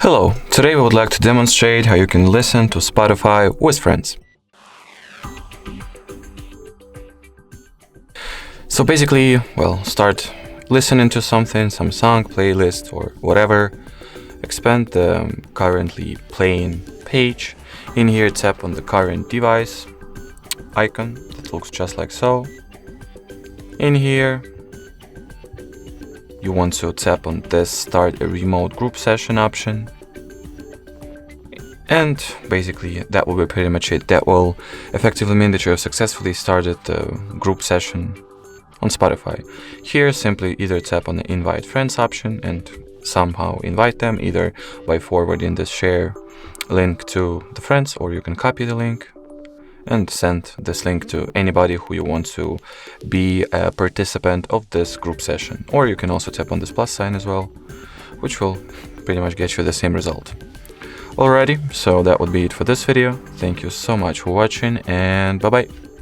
Hello, today we would like to demonstrate how you can listen to Spotify with friends. So basically, start listening to something, some song, playlist or whatever. Expand the currently playing page. In here, tap on the current device icon that looks just like so. In here, you want to tap on this Start a Remote Group Session option. And basically, that will be pretty much it. That will effectively mean that you have successfully started the group session on Spotify. Here, simply either tap on the Invite Friends option and somehow invite them, either by forwarding this share link to the friends, or you can copy the link and send this link to anybody who you want to be a participant of this group session. Or you can also tap on this plus sign as well, which will pretty much get you the same result. Alrighty, so that would be it for this video. Thank you so much for watching, and bye bye.